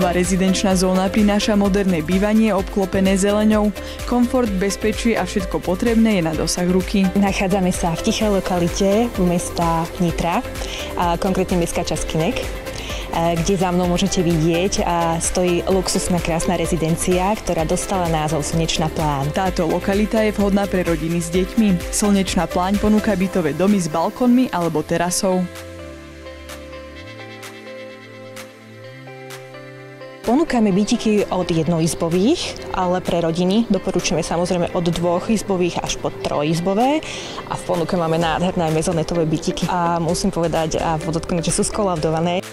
Nová rezidenčná zóna prináša moderné bývanie obklopené zeleňou, komfort, bezpečie a všetko potrebné je na dosah ruky. Nachádzame sa v tichej lokalite mesta Nitra, konkrétne mestská časť Kynek, kde za mnou môžete vidieť stojí luxusná krásna rezidencia, ktorá dostala názov Slnečná pláň. Táto lokalita je vhodná pre rodiny s deťmi. Slnečná pláň ponúka bytové domy s balkónmi alebo terasou. Ponúkame bytiky od jednoizbových, ale pre rodiny doporučujeme samozrejme od dvojizbových až po trojizbové a v ponuke máme nádherné mezonetové bytiky a musím povedať a podotknúť, že sú skolaudované.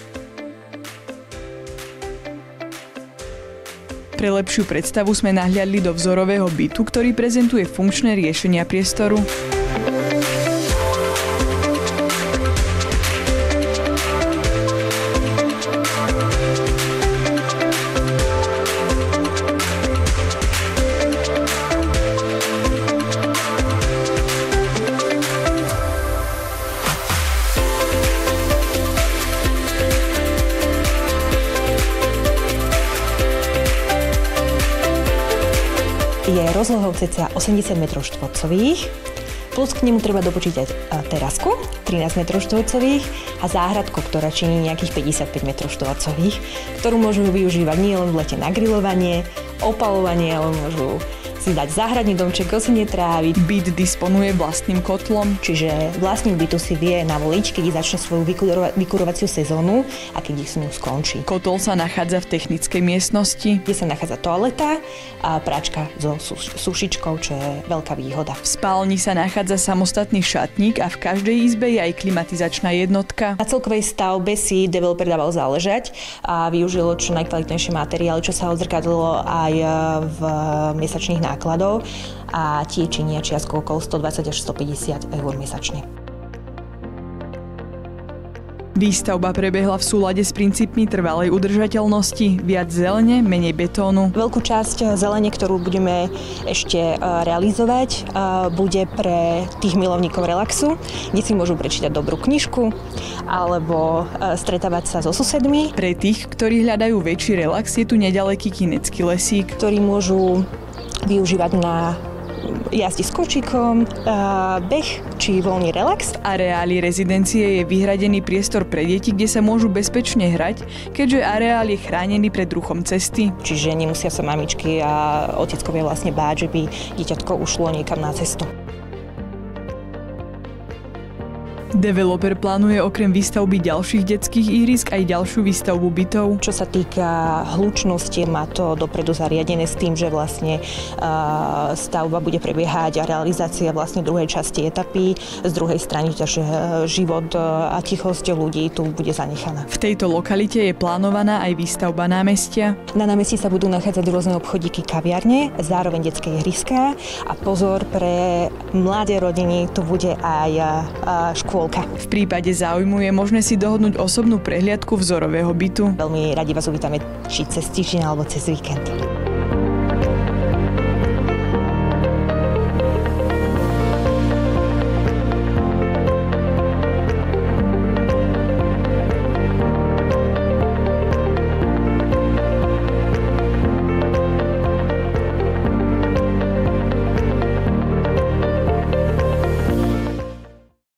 Pre lepšiu predstavu sme nahliadli do vzorového bytu, ktorý prezentuje funkčné riešenia priestoru. Je rozlohou cca 80 m štvorcových, plus k nemu treba dopočítať terasku 13 m štvorcových a záhradku, ktorá činí nejakých 55 m štvorcových, ktorú môžu využívať nielen v lete na grilovanie, opalovanie, ale môžu si dať záhradný domček, kosenie trávy. Byt disponuje vlastným kotlom, čiže vlastník bytu si vie navoliť, keď začne svoju vykurovaciu sezónu a keď ich s ňou skončí. Kotol sa nachádza v technickej miestnosti, kde sa nachádza toaleta a práčka so sušičkou, čo je veľká výhoda. V spálni sa nachádza samostatný šatník a v každej izbe je aj klimatizačná jednotka. Na celkovej stavbe si developer dával záležať a využilo čo najkvalitnejšie materiály, čo sa odzrkadlilo aj v mesačných nákladov a tie činia čiastku okolo 120 až 150 eur mesačne. Výstavba prebehla v súlade s princípmi trvalej udržateľnosti, viac zelene, menej betónu. Veľkú časť zelene, ktorú budeme ešte realizovať, bude pre tých milovníkov relaxu, kde si môžu prečítať dobrú knižku alebo stretávať sa so susedmi. Pre tých, ktorí hľadajú väčší relax, je tu neďaleký Kynecký lesík, ktorý môžu využívať na jazdi s kočíkom, beh či voľný relax. Areáli rezidencie je vyhradený priestor pre deti, kde sa môžu bezpečne hrať, keďže areál je chránený pred ruchom cesty. Čiže nemusia sa mamičky a oteckovia vlastne báť, že by dieťatko ušlo niekam na cestu. Developer plánuje okrem výstavby ďalších detských ihrisk aj ďalšiu výstavbu bytov. Čo sa týka hlučnosti, má to dopredu zariadené s tým, že vlastne stavba bude prebiehať a realizácia vlastne druhej časti etapy. Z druhej strany, že život a tichosť ľudí tu bude zanechaná. V tejto lokalite je plánovaná aj výstavba námestia. Na námestí sa budú nachádzať rôzne obchodíky, kaviarne, zároveň detské ihriská a pozor, pre mladé rodiny tu bude aj škôlka. V prípade záujmu je možné si dohodnúť osobnú prehliadku vzorového bytu. Veľmi radi vás uvítame či cez týždeň alebo cez víkend.